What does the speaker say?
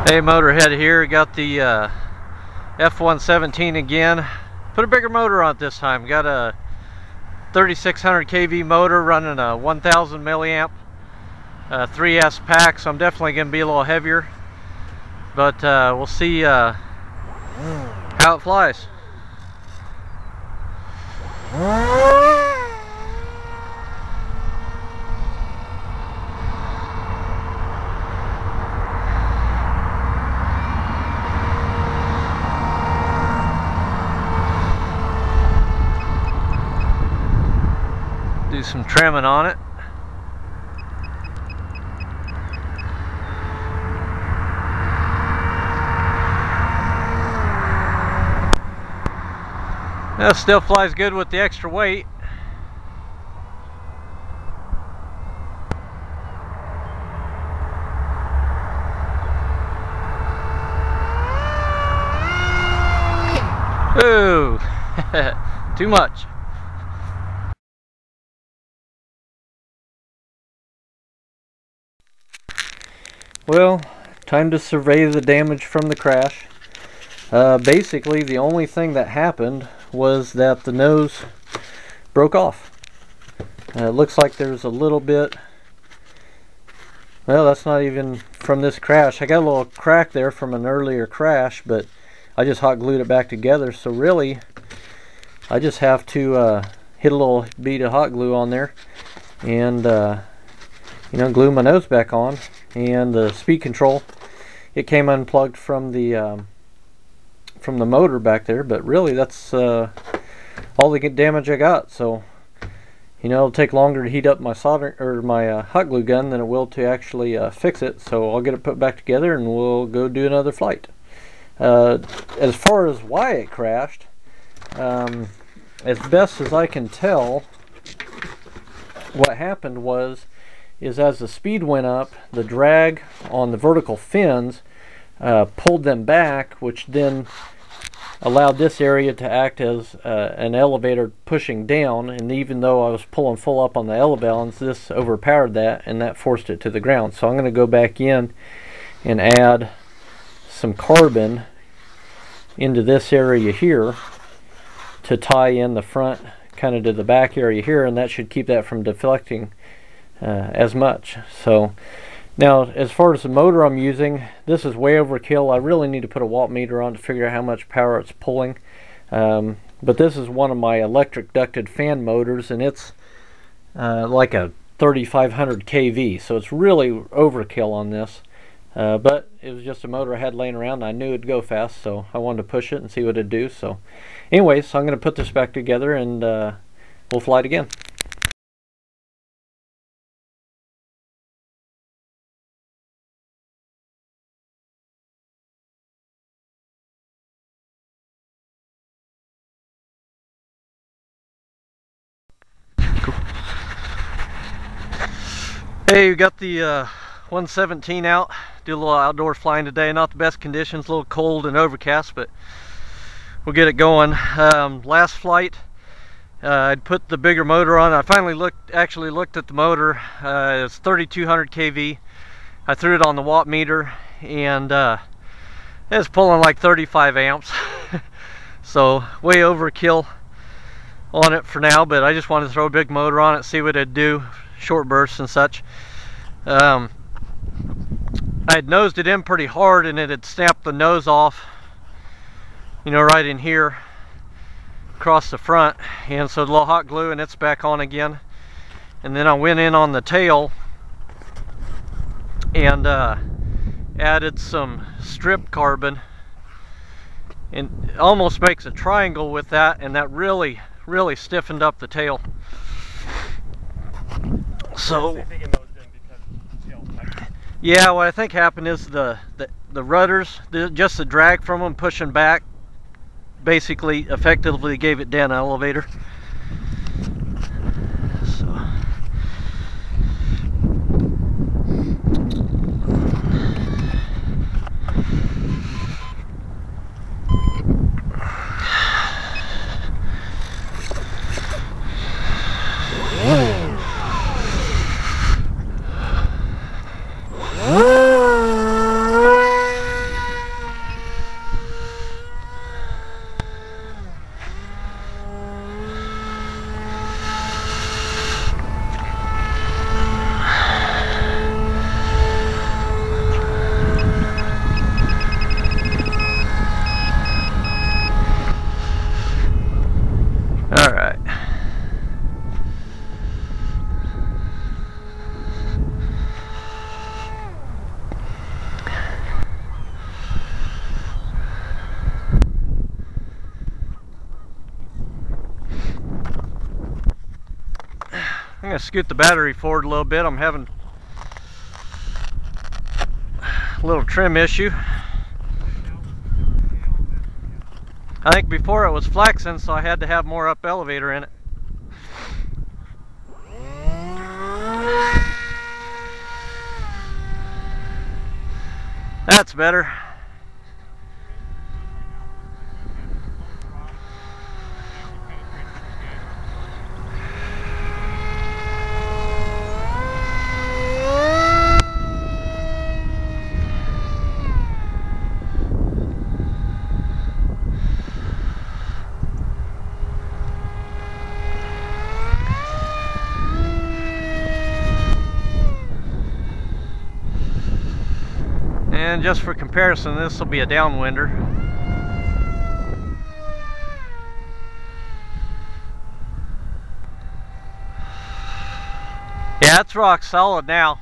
Hey, Motorhead here. Got the F-117 again. Put a bigger motor on it this time. Got a 3600 kV motor running a 1000 milliamp 3S pack, so I'm definitely going to be a little heavier. But we'll see how it flies. Do some trimming on it. That still flies good with the extra weight. Ooh, too much. Well, time to survey the damage from the crash. Basically, the only thing that happened was that the nose broke off. It looks like there's a little bit, well, that's not even from this crash. I got a little crack there from an earlier crash, but I just hot glued it back together. So really, I just have to hit a little bead of hot glue on there and glue my nose back on. And the speed control, it came unplugged from the motor back there, but really that's all the damage I got. So it'll take longer to heat up my solder or my hot glue gun than it will to actually fix it. So I'll get it put back together and we'll go do another flight. As far as why it crashed, as best as I can tell, what happened is as the speed went up, the drag on the vertical fins pulled them back, which then allowed this area to act as an elevator pushing down. And even though I was pulling full up on the elevalence, this overpowered that, and that forced it to the ground. So I'm going to go back in and add some carbon into this area here to tie in the front kind of to the back area here, and that should keep that from deflecting as much. So now, as far as the motor I'm using, this is way overkill. I really need to put a watt meter on to figure out how much power it's pulling. But this is one of my electric ducted fan motors, and it's like a 3500 kV, so it's really overkill on this. But it was just a motor I had laying around, and I knew it'd go fast, so I wanted to push it and see what it'd do. So anyways, so I'm going to put this back together and we'll fly it again. Hey, we got the 117 out. Do a little outdoor flying today. Not the best conditions, a little cold and overcast, but we'll get it going. Last flight, I'd put the bigger motor on. I finally actually looked at the motor. It's 3200 kV. I threw it on the watt meter, and it's pulling like 35 amps. So way overkill on it for now, but I just wanted to throw a big motor on it, see what it'd do, short bursts and such. I had nosed it in pretty hard, and it had snapped the nose off, right in here across the front, and so a little hot glue and it's back on again. And then I went in on the tail and added some strip carbon, and it almost makes a triangle with that, and that really stiffened up the tail. So yeah, what I think happened is the rudders, just the drag from them pushing back, basically effectively gave it down elevator. So scoot the battery forward a little bit, I'm having a little trim issue. I think before it was flexing, so I had to have more up elevator in it. That's better. And just for comparison, this will be a downwinder. Yeah, it's rock solid now.